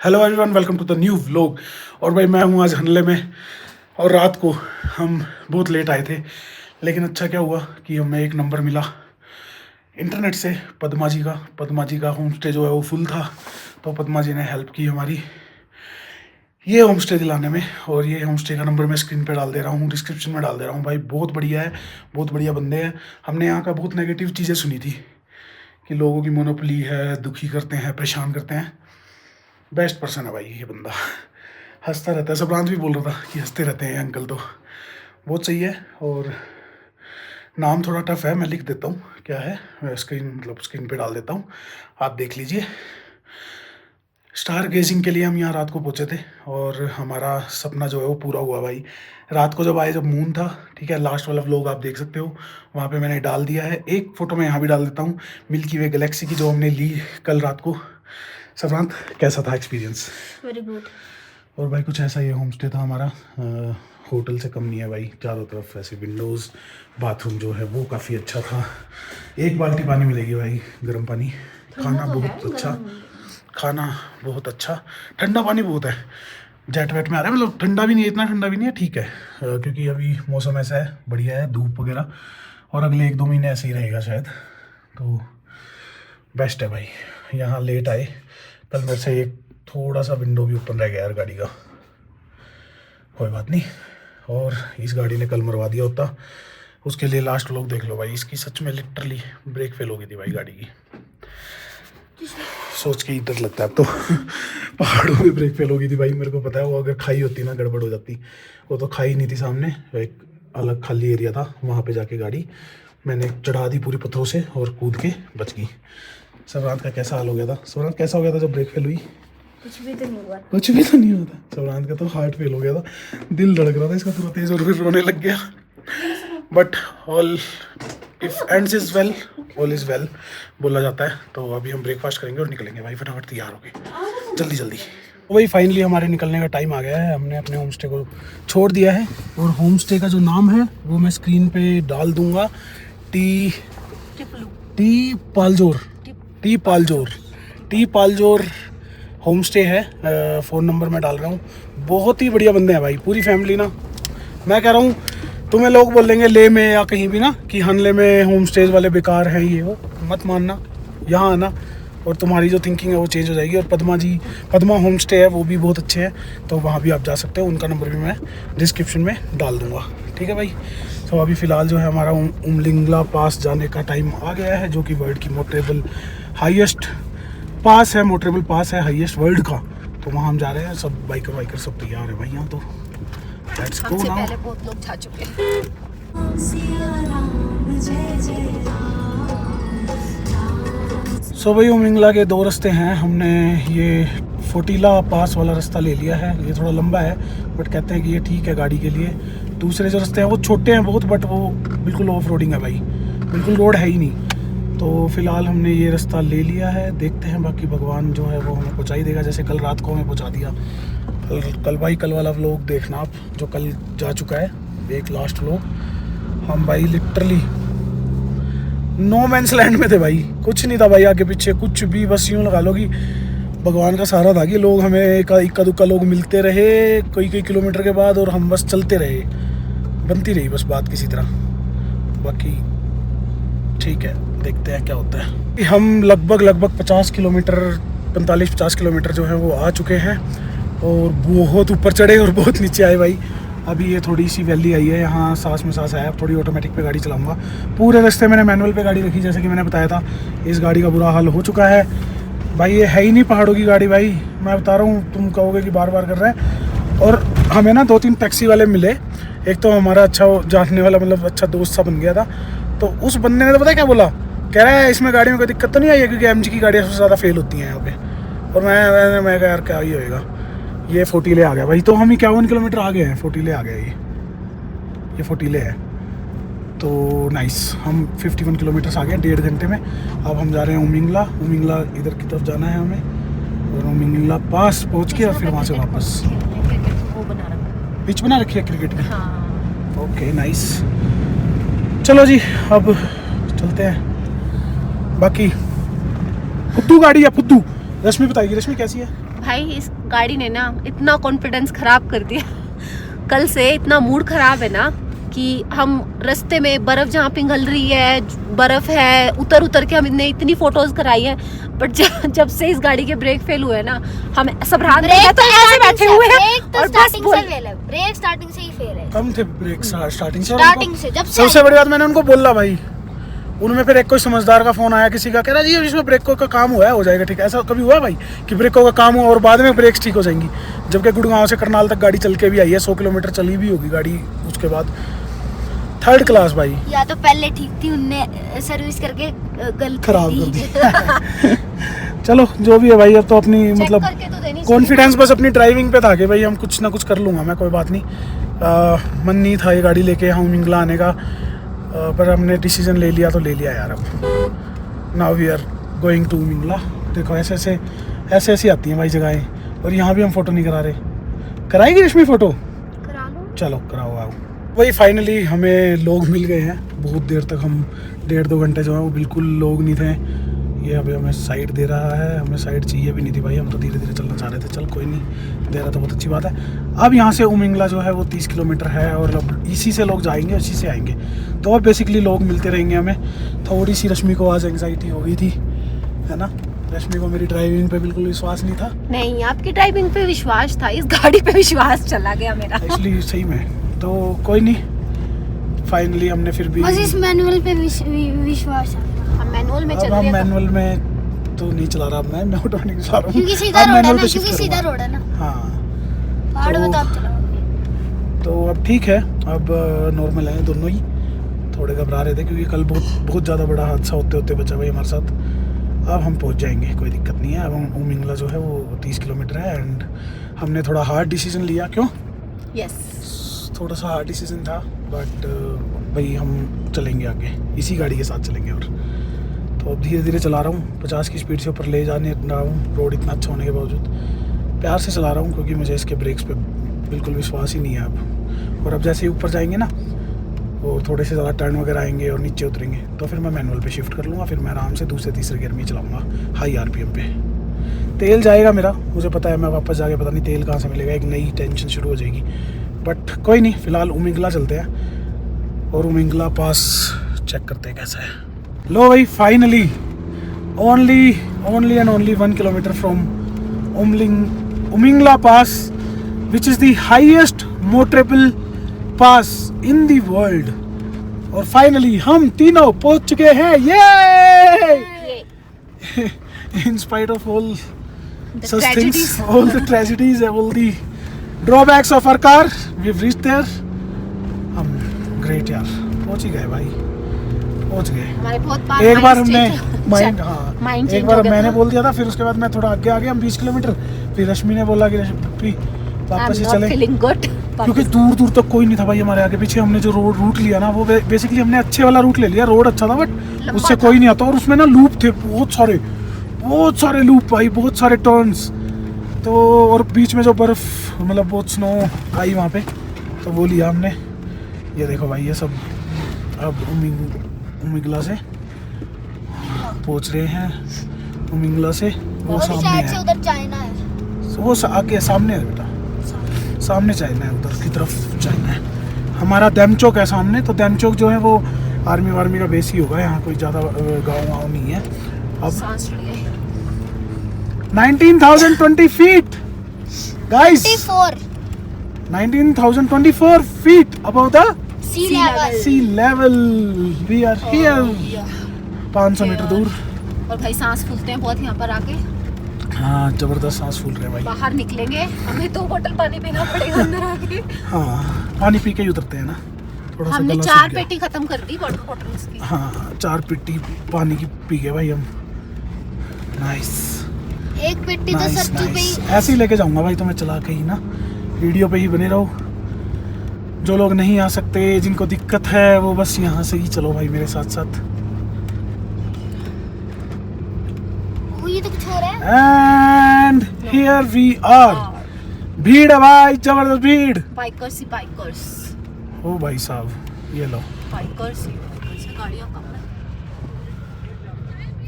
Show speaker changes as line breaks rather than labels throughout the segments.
Hello everyone, welcome to the new vlog. और भाई मैं हूँ आज हनले में। और रात को हम बहुत लेट आए थे, लेकिन अच्छा क्या हुआ कि हमें एक नंबर मिला इंटरनेट से पद्मा जी का होम स्टे जो है वो फुल था, तो पद्मा जी ने हेल्प की हमारी ये होम स्टे दिलाने में। और ये होम स्टे का नंबर मैं स्क्रीन पे डाल दे रहा हूँ, डिस्क्रिप्शन में डाल दे रहा हूँ। भाई बहुत बढ़िया है, बहुत बढ़िया बंदे हैं। हमने यहाँ का बहुत नेगेटिव चीज़ें सुनी थी कि लोगों की मोनोपोली है, दुखी करते हैं, परेशान करते हैं। बेस्ट पर्सन है भाई ये बंदा, हंसता रहता है। सबरांत भी बोल रहा था कि हंसते रहते हैं अंकल, तो बहुत सही है। और नाम थोड़ा टफ है, मैं लिख देता हूँ क्या है, स्क्रीन पे डाल देता हूँ, आप देख लीजिए। स्टार गेजिंग के लिए हम यहाँ रात को पहुँचे थे और हमारा सपना जो है वो पूरा हुआ भाई। रात को जब आए, जब मून था, ठीक है, लास्ट वाला व्लॉग आप देख सकते हो, वहाँ पे मैंने डाल दिया है। एक फ़ोटो मैं यहाँ भी डाल देता हूँ मिल्की वे गैलेक्सी की, जो हमने ली कल रात को। सबरांत, कैसा था एक्सपीरियंस?
Very good.
और भाई कुछ ऐसा ये होम स्टे था हमारा, होटल से कम नहीं है भाई। चारों तरफ ऐसे विंडोज़, बाथरूम जो है वो काफ़ी अच्छा था। एक बाल्टी पानी मिलेगी भाई, गर्म पानी। खाना बहुत अच्छा, खाना बहुत अच्छा। ठंडा पानी बहुत है, जेट वेट में आ रहा है, मतलब ठंडा भी नहीं है, इतना ठंडा भी नहीं है, ठीक है। क्योंकि अभी मौसम ऐसा है, बढ़िया है, धूप वगैरह, और अगले 1-2 महीने ऐसे ही रहेगा शायद, तो बेस्ट है भाई। यहाँ लेट आए कल, मेरे से एक थोड़ा सा विंडो भी ओपन रह गया यार गाड़ी का, कोई बात नहीं। और इस गाड़ी ने कल मरवा दिया होता, उसके लिए लास्ट व्लॉग देख लो भाई। इसकी सच में लिटरली ब्रेक फेल हो गई थी भाई गाड़ी की, सोच के ही डर लगता है अब तो। पहाड़ों में ब्रेक फेल हो गई थी भाई, मेरे को पता है। वो अगर खाई होती ना, गड़बड़ हो जाती। वो तो खाई नहीं थी, सामने एक अलग खाली एरिया था, वहाँ पे जाके गाड़ी मैंने चढ़ा दी पूरी पत्थरों से और कूद के बच गई। सबरांत का कैसा हाल हो गया था? सबरांत कैसा हो गया था जब ब्रेक फेल हुई?
कुछ भी तो नहीं हुआ।
कुछ भी तो नहीं होता। सबरांत का तो हार्ट फेल हो गया था, दिल धड़क रहा था इसका पूरा तेज, और फिर रोने लग गया। But all if ends is well, all is well बोला जाता है। तो अभी हम ब्रेकफास्ट करेंगे और निकलेंगे भाई, फटाफट तैयार होके जल्दी जल्दी। तो भाई फाइनली हमारे निकलने का टाइम आ गया है। हमने अपने होम स्टे को छोड़ दिया है, और होम स्टे का जो नाम है वो मैं स्क्रीन पे डाल दूंगा। टी पालजोर होम स्टे है। फ़ोन नंबर मैं डाल रहा हूँ। बहुत ही बढ़िया बंदे हैं भाई, पूरी फैमिली ना। मैं कह रहा हूँ, तुम्हें लोग बोलेंगे ले में या कहीं भी ना कि हनले में होम स्टेज वाले बेकार हैं, ये वो मत मानना, यहाँ आना और तुम्हारी जो थिंकिंग है वो चेंज हो जाएगी। और पद्मा होम स्टे है, वो भी बहुत अच्छे हैं, तो वहाँ भी आप जा सकते हो। उनका नंबर भी मैं डिस्क्रिप्शन में डाल दूँगा, ठीक है भाई। तो अभी फ़िलहाल जो है हमारा उमलिंगला पास जाने का टाइम आ गया है, जो कि वर्ल्ड की मोटरेबल हाईएस्ट पास है, मोटरेबल पास है हाईएस्ट वर्ल्ड का। तो वहाँ हम जा रहे हैं, सब बाइकर सब तैयार है भाई यहाँ। तो लेट्स गो नाउ।
पहले बहुत लोग जा चुके हैं।
सो भाई उमलिंगला के 2 रास्ते हैं। हमने ये फोटीला पास वाला रास्ता ले लिया है, ये थोड़ा लंबा है बट कहते हैं कि ये ठीक है गाड़ी के लिए। दूसरे जो रास्ते हैं वो छोटे हैं बहुत, बट वो बिल्कुल ऑफ रोडिंग है भाई, बिल्कुल रोड है ही नहीं। तो फिलहाल हमने ये रास्ता ले लिया है, देखते हैं बाकी भगवान जो है वो हमें पहुँचा ही देगा, जैसे कल रात को हमें पहुँचा दिया। कल भाई, कल वाला व्लॉग देखना आप, जो कल जा चुका है, एक लास्ट व्लॉग। हम भाई लिटरली नो मैंस लैंड में थे भाई, कुछ नहीं था भाई आगे पीछे, कुछ भी। बस यूँ लगा लो कि भगवान का सहारा था कि लोग हमें इक्का दुक्का लोग मिलते रहे कई किलोमीटर के बाद, और हम बस चलते रहे, बनती रही बस बात किसी तरह। बाकी ठीक है, देखते हैं क्या होता है। हम लगभग 50 किलोमीटर, 45-50 किलोमीटर जो है वो आ चुके हैं, और बहुत ऊपर चढ़े और बहुत नीचे आए भाई। अभी ये थोड़ी सी वैली आई है, यहाँ सांस में सांस आया। अब थोड़ी ऑटोमेटिक पे गाड़ी चलाऊंगा। पूरे रास्ते मैंने मैनुअल पे गाड़ी रखी, जैसे कि मैंने बताया था। इस गाड़ी का बुरा हाल हो चुका है भाई, ये है ही नहीं पहाड़ों की गाड़ी भाई, मैं बता रहा हूँ। तुम कहोगे कि बार बार कर रहे हैं। और हमें ना 2-3 टैक्सी वाले मिले, एक तो हमारा अच्छा जानने वाला, मतलब अच्छा दोस्त सा बन गया था। तो उस बंदे ने तो पता है क्या बोला, कह रहा है इसमें गाड़ी में कोई दिक्कत तो नहीं आई है, क्योंकि MG की गाड़ियाँ सबसे ज़्यादा फेल होती हैं यहाँ पे। और मैं कहा यार क्या ही होएगा, ये फोटीले आ गया भाई। तो हम 51 किलोमीटर आ गए हैं, फोटीले आ गया ये फोटीले है। तो नाइस, हम 51 किलोमीटर आ गए 1.5 घंटे में। अब हम जा रहे हैं उमलिंगला इधर की तरफ जाना है हमें, और उमलिंगला पास पहुँच के और फिर वहाँ से वापस। पिच बना रखी है क्रिकेट की, ओके नाइस। चलो जी अब चलते हैं। बाकी फुद्दू गाड़ी है, फुद्दू। रश्मि बताएगी, रश्मि कैसी है?
भाई इस गाड़ी ने ना इतना कॉन्फिडेंस खराब कर दिया। कल से इतना मूड खराब है ना कि हम रास्ते में बर्फ जहाँ पिघल रही है, बर्फ है, उतर के हमने इतनी फोटोज कराई है, बट जब से इस गाड़ी के ब्रेक फेल हुए ना, हम सब रात में तो ऐसे बैठे हुए हैं और बस
ब्रेक स्टार्टिंग से ही फेल है।
कम थे ब्रेक स्टार्टिंग
से जब से
सबसे बड़ी बात मैंने उनको बोला भाई, उनमें फिर एक कोई समझदार का फोन आया किसी का, कह रहा जी इसमें ब्रेकों का काम हुआ है, हो जाएगा ठीक है। ऐसा कभी हुआ है भाई कि ब्रेकों का काम हुआ और बाद में ब्रेक्स ठीक हो जाएंगी? जबकि गुड़गांव से करनाल तक गाड़ी चल के भी आई है, 100 किलोमीटर चली भी होगी गाड़ी उसके बाद। थर्ड क्लास भाई,
या तो पहले ठीक थी, उनने सर्विस करके गलती
खराब कर दी। चलो जो भी है भाई, अब तो अपनी मतलब कॉन्फिडेंस बस अपनी ड्राइविंग पे था कि भाई हम कुछ ना कुछ कर लूँगा मैं, कोई बात नहीं। मन नहीं था ये गाड़ी लेके यहाँ मिंगला आने का, पर हमने डिसीजन ले लिया तो ले लिया यार। अब now we are going to मिंगला। देखो ऐसे ऐसी आती हैं भाई जगहें, और यहाँ भी हम फ़ोटो नहीं करा रहे। कराएगी रश्मि फ़ोटो?
करा लो।
चलो कराओ आओ। वही फाइनली हमें लोग मिल गए हैं। बहुत देर तक हम 1.5-2 घंटे जो है वो बिल्कुल लोग नहीं थे। ये अभी हमें साइड दे रहा है, हमें साइड चाहिए भी नहीं थी भाई, हम तो धीरे धीरे चलना चाह रहे थे। चल कोई नहीं, दे रहा तो बहुत अच्छी बात है। अब यहाँ से उमिंगला जो है वो 30 किलोमीटर है, और अब इसी से लोग जाएंगे, इसी से आएंगे, तो अब बेसिकली लोग मिलते रहेंगे हमें। थोड़ी सी रश्मि को आज एंग्जाइटी हो गई थी, है ना? रश्मि को मेरी ड्राइविंग पे बिल्कुल विश्वास नहीं था।
नहीं, आपकी ड्राइविंग पे विश्वास था, इस गाड़ी पे विश्वास चला गया मेरा।
एक्चुअली सही में, तो कोई नहीं, फाइनली हमने फिर भी
बस इस मैनुअल पे विश्वास है।
हम मैनुअल में चल
अब
रहे
हम
हैं।
मैनुअल में तो नहीं चला रहा, मैं ऑटोमेटिक चला रहा हूँ
क्योंकि सीधा
अब
रोड है
मैनुअल
ना,
पे
क्योंकि
शिफ्ट
सीधा
करूँगा।
रोड है ना।
हाँ
पहाड़ में
तो-
तो आप चलाओगे।
तो अब ठीक है, अब नॉर्मल है दोनों ही। थोड़े घबरा रहे थे क्योंकि कल बहुत ज़्यादा बड़ा हादसा होते होते बचा भाई हमारे साथ। अब हम पहुंच जाएंगे, कोई दिक्कत नहीं है। अब हम उमिंगला जो है वो 30 किलोमीटर है, एंड हमने थोड़ा हार्ड डिसीजन लिया। क्यों?
यस,
थोड़ा सा हार्ड डिसीजन था, बट भाई हम चलेंगे आगे, इसी गाड़ी के साथ चलेंगे। और तो अब धीरे धीरे चला रहा हूँ, 50 की स्पीड से ऊपर ले जाने रहा हूँ। रोड इतना अच्छा होने के बावजूद प्यार से चला रहा हूँ, क्योंकि मुझे इसके ब्रेक्स पे बिल्कुल विश्वास ही नहीं है अब। और अब जैसे ही ऊपर जाएंगे ना, वो थोड़े से ज़्यादा टर्न वगैरह आएंगे और नीचे उतरेंगे, तो फिर मैं मैनुअल पे शिफ्ट कर लूँगा। फिर मैं आराम से दूसरे तीसरे गियर में चलाऊँगा हाई RPM पे। तेल जाएगा मेरा, मुझे पता है। मैं वापस जाके पता नहीं तेल कहाँ से मिलेगा, एक नई टेंशन शुरू हो जाएगी। बट कोई नहीं, फ़िलहाल उमिंगला चलते हैं और उमिंगला पास चेक करते हैं कैसा है। लो भाई, finally only and only 1 kilometre from Umlingla pass, which is the highest motorable pass in the world. और फाइनली हम तीनों पहुंच चुके हैं। ये in spite of all such things, all the tragedies, all the drawbacks of our car, we've reached there. हम great यार, पहुंच ही गए भाई, पहुंच गए।
हमारे बहुत
एक बार हमने माइंड एक बार मैंने बोल दिया था, फिर उसके बाद मैं थोड़ा आगे आ गया, हम 20 किलोमीटर। फिर रश्मि ने बोला कि रश्मि वापस ही चले, क्योंकि दूर दूर तक कोई नहीं था भाई हमारे आगे पीछे। हमने जो रूट लिया ना, वो बेसिकली हमने अच्छे वाला रूट ले लिया। रोड अच्छा था बट उससे कोई नहीं आता, और उसमें ना लूप थे बहुत सारे लूप भाई, बहुत सारे टर्न्स। तो और बीच में जो बर्फ़, मतलब बहुत स्नो आई वहाँ पे, तो वो लिया हमने। ये देखो भाई, ये सब अब उमिंगला से पहुँच रहे हैं। उमिंगला से वो सामने है,
उधर चाइना है,
वो आगे सामने है बेटा, सामने चाइना है, उधर की तरफ चाइना है। हमारा दैमचौक है सामने, तो दैमचौक जो है वो आर्मी का बेस ही होगा। यहाँ कोई ज़्यादा गाँव नहीं है। अब 19,020 feet, guys. 19,024 feet above the sea level. We are here. 500 metre दूर।
और भाई सांस फूलते हैं बहुत यहाँ पर आके।
हाँ, जबरदस्त सांस फूल रहे हैं भाई।
बाहर निकलेंगे, हमें 2 बोतल पानी पीना पड़ेगा अंदर आके।
हाँ, पानी पी के ही उतरते हैं ना, थोड़ा सा
हमने
गला
4
सूख गया।
पेटी खत्म कर दी वाटर बॉटल्स की।
हाँ, 4 पेटी पानी की पी गए भाई हम। नाइस,
एक पेटी तो सच्ची पे ही।
ऐसे ही लेके जाऊंगा भाई तुम्हें चला के ही ना, वीडियो पे ही बने रहो। जो लोग नहीं आ सकते, जिनको दिक्कत है, वो बस यहाँ से ही चलो भाई मेरे साथ साथ।
ये तो कुछ हो रहा है।
And here we are. भीड़ है भाई, जबरदस्त भीड़।
बाइकर्स ही बाइकर्स।
ओ भाई साहब, ये लो,
बाइकर्स ही गाड़ियाँ कम है।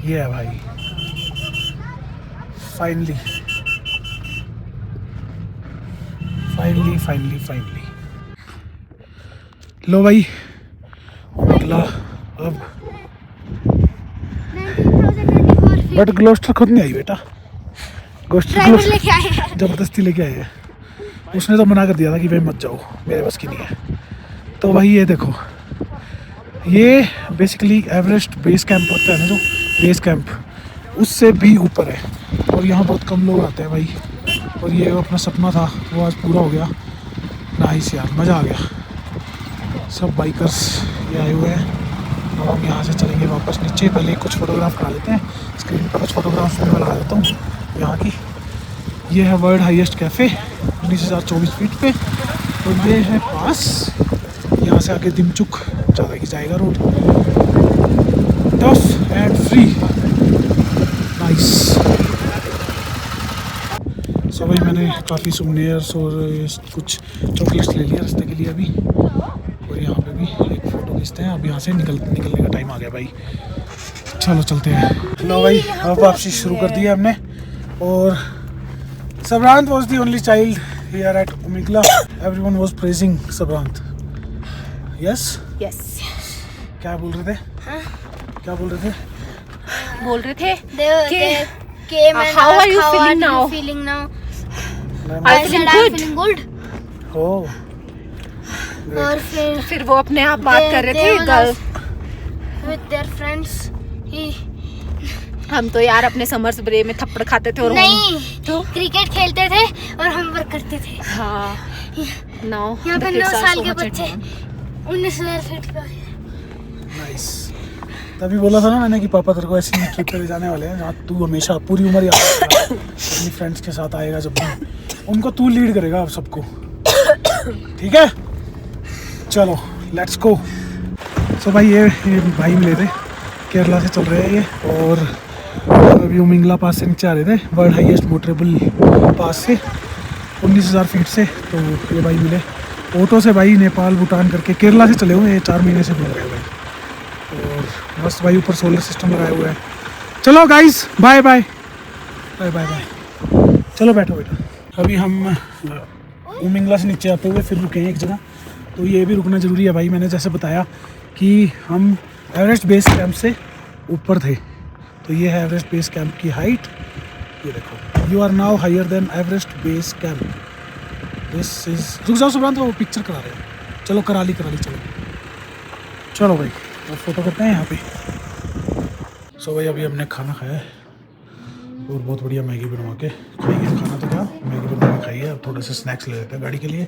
ये है भाई फाइनली फाइनली फाइनली फाइनली लो भाई निकला अब।
19,024 feet।
बट ग्लोस्टर खुद नहीं आई बेटा,
ड्राइवर लेके आए हैं।
जबरदस्ती लेके आए हैं। उसने तो मना कर दिया था कि भाई मत जाओ, मेरे बस की नहीं है। तो भाई ये देखो, ये बेसिकली एवरेस्ट बेस कैंप होता है ना, जो बेस कैंप उससे भी ऊपर है और यहाँ बहुत कम लोग आते हैं भाई। और ये अपना सपना था वो आज पूरा हो गया। नाइस यार, मज़ा आ गया। सब बाइकर्स ये आए हुए हैं और हम यहाँ से चलेंगे वापस नीचे। पहले कुछ फ़ोटोग्राफ करा लेते हैं, स्क्रीन पर कुछ फ़ोटोग्राफ्स में लगा देता हूँ यहाँ की। ये है वर्ल्ड हाईएस्ट कैफ़े 19,024 फीट पे और ये है पास। यहाँ से आगे दिमचुक ज़्यादा की जाएगा road, tough and free. Nice. So भाई मैंने काफ़ी सुवनीर्स और कुछ चॉकलेट्स ले लिया रास्ते के लिए अभी। और यहाँ पे भी एक फ़ोटो खींचते हैं। अब यहाँ से निकलने का टाइम आ गया भाई, चलो चलते हैं। लो भाई अब वापसी शुरू कर दी है हमने। और Sabrant was the only child here at Umingla. Everyone was praising Sabrant. Yes?
Yes,
क्या बोल रहे थे? क्या बोल रहे थे?
बोल रहे थे
They came and
How are
asked,
you
how
feeling
are
now?
you feeling now?
I
I
feeling
said I'm
good.
feeling good.
Oh,
और
फिर वो अपने आप बात कर रहे थे girl.
with their friends. He
हम तो यार अपने समर्स ब्रेक में थप्पड़ खाते थे और
नहीं
तो
क्रिकेट खेलते थे और होमवर्क करते थे।
हाँ, नाउ
यहाँ पे 9 साल के बच्चे 19,000 फीट पे।
nice. तभी बोला था ना मैंने कि पापा तेरे को ऐसी ट्रिप पे ले जाने वाले हैं जहाँ तू हमेशा पूरी उम्र याद रखेगा। अपनी फ्रेंड्स के साथ आएगा जब भी, उनको तू लीड करेगा आप सबको, ठीक है? चलो लेट्स गो। सो भाई ये भाई मिले थे, केरला से चल रहे हैं ये। और अभी उमिंगला पास से नीचे आ रहे थे, वर्ल्ड हाईएस्ट मोटरेबल पास से 19,000 फीट से। तो ये भाई मिले ऑटो से भाई, नेपाल भूटान करके केरला से चले हुए हैं, 4 महीने से घूम रहे हैं भाई। और मस्त भाई ऊपर सोलर सिस्टम लगाए हुए हैं। चलो guys bye bye bye bye bye. चलो बैठो बेटा। अभी हम उमिंगला से नीचे आते हुए फिर रुके हैं एक जगह। तो ये भी रुकना ज़रूरी है भाई, मैंने जैसे बताया कि हम एवरेस्ट बेस कैंप से ऊपर थे। तो ये है एवरेस्ट बेस कैंप की हाइट, ये देखो। You are now higher than Everest base camp. This is, रुक जाओ सुब्रांत, वो पिक्चर करा रहे हैं। चलो करा ली चलो चलो भाई अब फोटो करते हैं यहाँ पे। सो भाई अभी हमने खाना खाया है और बहुत बढ़िया मैगी बनवा के खाइए। खाना तो क्या, मैगी बनवा के खाइए। अब थोड़े से स्नैक्स ले लेते हैं गाड़ी के लिए,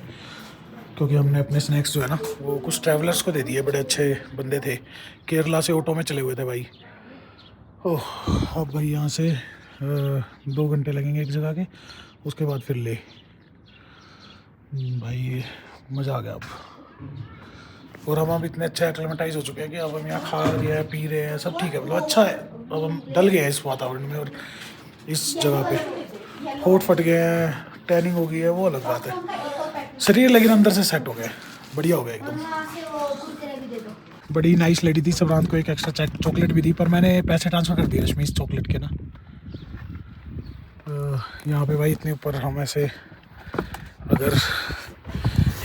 क्योंकि हमने अपने स्नैक्स जो है ना वो कुछ ट्रैवलर्स को दे दिए। बड़े अच्छे बंदे थे, केरला से ऑटो में चले हुए थे भाई। ओह अब भाई यहाँ से 2 घंटे लगेंगे एक जगह के, उसके बाद फिर ले भाई। मज़ा आ गया अब। और हम इतने अच्छे एक्लेमेटाइज हो चुके हैं कि अब हम यहाँ खा रहे हैं, पी रहे हैं, सब ठीक है, मतलब अच्छा है। अब हम डल गए हैं इस वातावरण में और इस जगह पे। होठ फट गए हैं, टैनिंग हो गई है, वो अलग बात है। शरीर लेकिन अंदर से सेट हो गया, बढ़िया हो गया एकदम। बड़ी नाइस लेडी थी, सबरांत को एक एक्स्ट्रा चॉकलेट भी दी, पर मैंने पैसे ट्रांसफ़र कर दिए रश्मि इस चॉकलेट के ना। यहाँ पे भाई इतने ऊपर हम ऐसे, अगर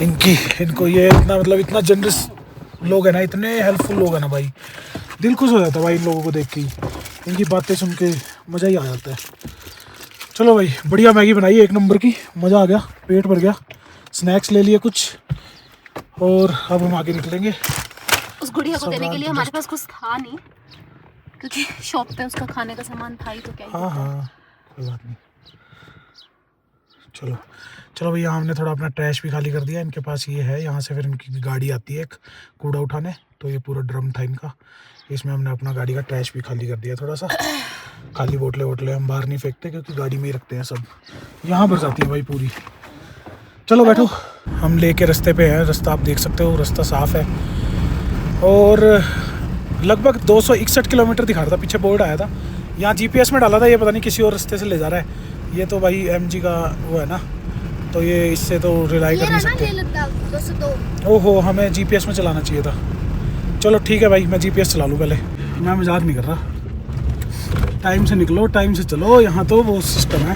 इनको ये इतना मतलब इतना जनरस लोग हैं ना, इतने हेल्पफुल लोग हैं ना भाई, दिल खुश हो जाता है भाई इन लोगों को देख के ही। इनकी बातें सुन के मज़ा ही आ जाता है। चलो भाई बढ़िया मैगी बनाई, 1 नंबर की, मज़ा आ गया, पेट भर गया। स्नैक्स ले लिए कुछ और अब हम आगे निकलेंगे।
उस गुड़िया को देने के लिए हमारे पास कुछ था नहीं, क्योंकि शॉप पे उसका खाने का सामान था ही, तो क्या ही।
हाँ कोई बात नहीं। चलो भैया हमने थोड़ा अपना ट्रैश भी खाली कर दिया। इनके पास ये है, यहाँ से फिर इनकी गाड़ी आती है एक कूड़ा उठाने। तो ये पूरा ड्रम था इनका, इसमें हमने अपना गाड़ी का ट्रैश भी खाली कर दिया। थोड़ा सा खाली बोतलें हम बाहर नहीं फेंकते, क्योंकि गाड़ी में ही रखते हैं सब। यहाँ पर जाती है भाई पूरी। चलो बैठो, हम लेके रास्ते पे हैं। रास्ता आप देख सकते हो, रास्ता साफ़ है और लगभग 261 किलोमीटर दिखा रहा था, पीछे बोर्ड आया था। यहाँ जीपीएस में डाला था, ये पता नहीं किसी और रास्ते से ले जा रहा है। ये तो भाई एमजी का वो है ना, तो ये इससे तो रिलाई कर नहीं सकते। ओहो, हमें जीपीएस में चलाना चाहिए था। चलो ठीक है भाई, मैं जीपीएस चला लूँ पहले। मैं मजाक नहीं कर रहा। टाइम से निकलो, टाइम से चलो, यहाँ तो वो सिस्टम है।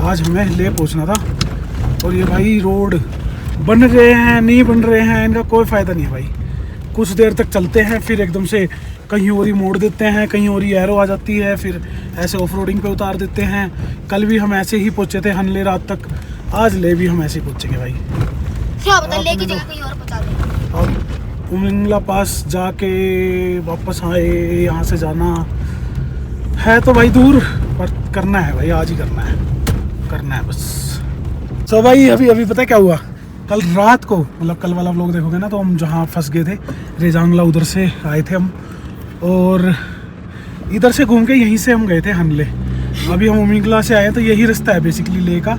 आज हमें ले पहुँचना था और ये भाई रोड बन रहे हैं नहीं बन रहे हैं इनका कोई फ़ायदा नहीं है भाई। कुछ देर तक चलते हैं फिर एकदम से कहीं और ही मोड़ देते हैं, कहीं और ही एरो आ जाती है, फिर ऐसे ऑफ रोडिंग पे उतार देते हैं। कल भी हम ऐसे ही पहुँचे थे हनले रात तक, आज ले भी हम ऐसे ही पहुँचेंगे भाई।
क्या पता लेके जगह कहीं और पहुंचा दे।
और उमिंगला पास जाके वापस आए, यहाँ से जाना है तो भाई दूर, पर करना है भाई, आज ही करना है बस। तो भाई अभी पता है क्या हुआ, कल रात को मतलब कल वाला व्लॉग देखोगे ना तो हम जहाँ फंस गए थे रेजांगला, उधर से आए थे हम और इधर से घूम के यहीं से हम गए थे हनले। अभी हम उमिंगला से आए तो यही रास्ता है बेसिकली ले का,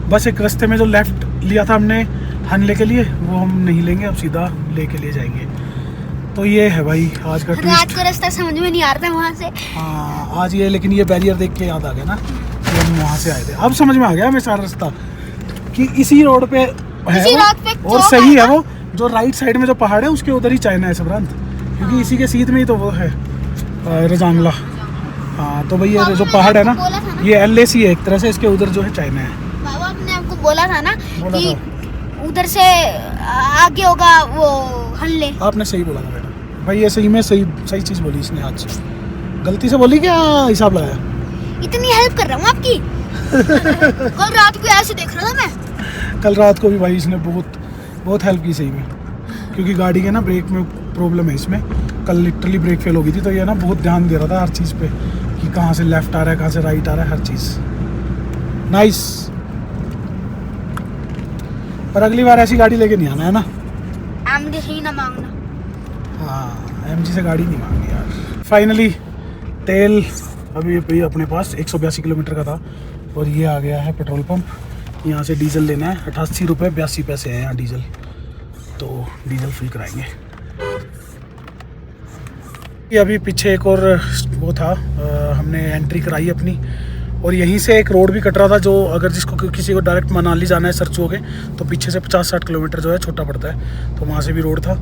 बस एक रास्ते में जो लेफ़्ट लिया था हमने हनले के लिए वो हम नहीं लेंगे, अब सीधा ले के लिए जाएंगे। तो ये है भाई आज का
रात को रास्ता समझ में नहीं आ रहा था वहाँ से।
हाँ आज ये, लेकिन ये बैरियर देख के याद आ गया ना कि हम वहाँ से आए थे। अब समझ में आ गया हमें सारा रास्ता कि इसी रोड पे है
इसी
वो,
रोड पे
और सही है वो जो राइट साइड में जो पहाड़ है उसके उधर ही चाइना है सबरांत, क्योंकि इसी के सीध में ही तो वो है रजांगला। हाँ तो भाई ये जो पहाड़ है ना ये LAC है एक तरह से, इसके उधर जो है चाइना है।
बाबा आपने आपको बोला था ना कि उधर से आगे होगा वो हल्ले।
आपने सही बोला था बेटा भाई, ये सही में सही चीज़ बोली इसने, आज गलती से बोली क्या हिसाब लगाया।
इतनी हेल्प कर रहा हूँ आपकी। कल रात को ऐसे देख रहा था मैं।
कल रात को भी भाई इसने बहुत हेल्प की सही में, क्योंकि गाड़ी के ना ब्रेक में प्रॉब्लम है इसमें। कल लिटरली ब्रेक फेल हो गई थी तो ये ना बहुत ध्यान दे रहा था हर चीज़ पे कि कहाँ से लेफ़्ट आ रहा है, कहाँ से राइट आ रहा है, हर चीज़ नाइस। पर अगली बार ऐसी गाड़ी लेके नहीं आना है ना,
MG से ही ना मांगना।
हाँ MG से गाड़ी नहीं मांगनी यार। फाइनली तेल अभी अपने पास 182 किलोमीटर का था और ये आ गया है पेट्रोल पंप। यहाँ से डीजल लेना है, 88 रुपये 82 पैसे हैं यहाँ डीजल, तो डीजल फिल कराएंगे। ये अभी पीछे एक और वो था, हमने एंट्री कराई अपनी, और यहीं से एक रोड भी कट रहा था जो अगर जिसको किसी को डायरेक्ट मनाली जाना है सरचू के तो पीछे से 50-60 किलोमीटर जो है छोटा पड़ता है, तो वहाँ से भी रोड था।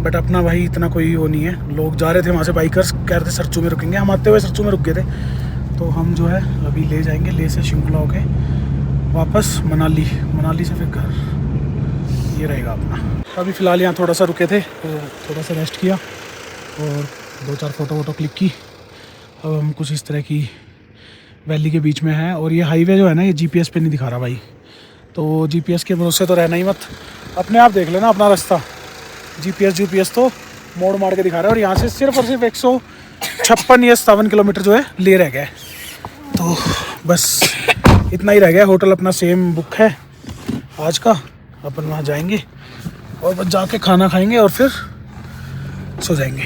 बट अपना भाई इतना कोई वो नहीं है, लोग जा रहे थे वहाँ से बाइकर्स, कह रहे थे सरचू में रुकेंगे, हम आते हुए सरचू में रुक गए थे। तो हम जो है अभी ले जाएंगे, ले से शिमला होके वापस मनाली से फिर घर, ये रहेगा अपना। अभी फ़िलहाल यहाँ थोड़ा सा रुके थे तो थोड़ा सा रेस्ट किया और 2-4 फ़ोटो क्लिक की। अब हम कुछ इस तरह की वैली के बीच में है, और ये हाईवे जो है ना ये GPS पे नहीं दिखा रहा भाई, तो GPS के भरोसे तो रहना ही मत, अपने आप देख लेना अपना रास्ता। GPS तो मोड़ मार के दिखा रहा है, और यहाँ से सिर्फ और सिर्फ 156 या 57 किलोमीटर जो है ले रह गया। तो बस इतना ही रह गया। होटल अपना सेम बुक है आज का, अपन वहाँ जाएंगे और बस जाके खाना खाएंगे और फिर सो जाएंगे।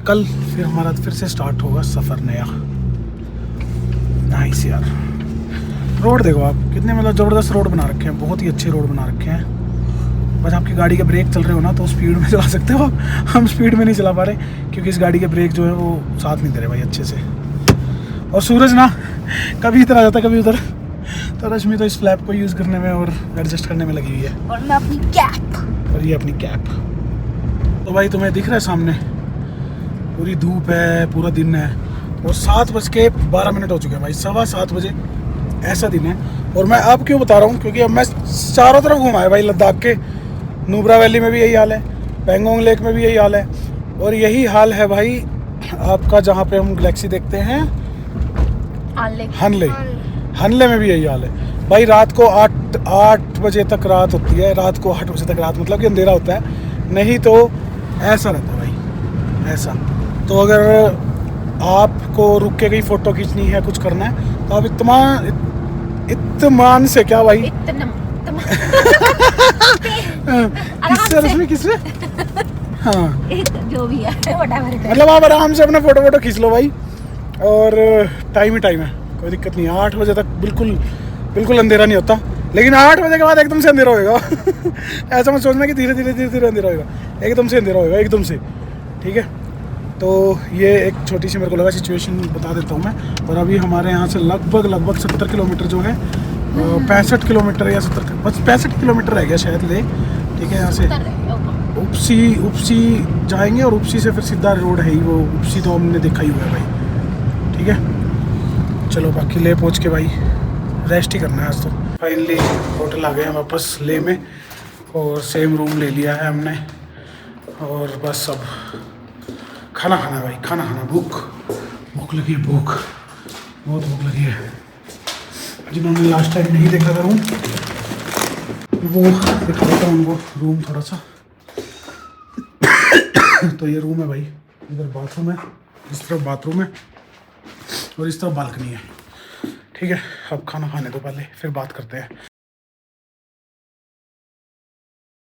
कल फिर हमारा फिर से स्टार्ट होगा सफ़र नया। नाइस यार, रोड देखो आप कितने मतलब ज़बरदस्त रोड बना रखे हैं, बहुत ही अच्छे रोड बना रखे हैं। बस आपकी गाड़ी के ब्रेक चल रहे हो ना तो स्पीड में चला सकते हो आप, हम स्पीड में नहीं चला पा रहे क्योंकि इस गाड़ी के ब्रेक जो है वो साथ नहीं दे रहे भाई अच्छे से। और सूरज ना कभी इधर आ जाता है कभी उधर, तो रश्मि तो इस फ्लैप को यूज़ करने में और एडजस्ट करने में लगी हुई है,
और मैं अपनी कैप,
और ये अपनी कैप। तो भाई तुम्हें दिख रहा है सामने पूरी धूप है, पूरा दिन है, और 7:12 हो चुके हैं भाई, 7:15 बजे ऐसा दिन है। और मैं अब क्यों बता रहा हूँ, क्योंकि अब मैं चारों तरफ घुमाया भाई लद्दाख के, नुब्रा वैली में भी यही हाल है, पेंगोंग लेक में भी यही हाल है, और यही हाल है भाई आपका जहाँ पे हम गैलेक्सी देखते हैं हनले में भी यही हाल है भाई। रात को 8 बजे तक रात होती है, रात को 8 बजे तक रात मतलब कि अंधेरा होता है, नहीं तो ऐसा रहता है भाई ऐसा। तो अगर आपको रुक के कहीं फ़ोटो खींचनी है, कुछ करना है, तो आप इत्तेमान से क्या भाई किससे रश्मि किससे हाँ
जो भी है
मतलब आप आराम से अपना फ़ोटो खींच लो भाई, और टाइम ही टाइम है, कोई दिक्कत नहीं है। 8 बजे तक बिल्कुल अंधेरा नहीं होता, लेकिन 8 बजे के बाद एकदम से अंधेरा होएगा ऐसा मत सोचना कि धीरे धीरे अंधेरा होएगा, एकदम से अंधेरा होएगा एकदम से, ठीक है। तो ये एक छोटी सी मेरे को लगा सिचुएशन बता देता हूँ मैं। और अभी हमारे यहाँ से लगभग 70 किलोमीटर जो है 65 किलोमीटर या 65 किलोमीटर रह गया शायद ले, ठीक है। यहाँ से उपसी जाएंगे और उपसी से फिर सीधा रोड है ही वो, उपसी तो हमने देखा ही हुआ है भाई, ठीक है। चलो बाकी ले पहुँच के भाई रेस्ट ही करना है आज तो। फाइनली होटल आ गए हैं वापस ले में, और सेम रूम ले लिया है हमने, और बस अब खाना खाना भाई, खाना खाना। भूख लगी है, बहुत भूख लगी है। जिन्होंने लास्ट टाइम नहीं देखा था रूम, वो दिखाता हूँ उनको रूम थोड़ा सा। तो ये रूम है भाई, इधर बाथरूम है, इस तरफ बाथरूम है और इस तरफ बालकनी है। ठीक है, अब खाना खाने दो पहले, फिर बात करते हैं।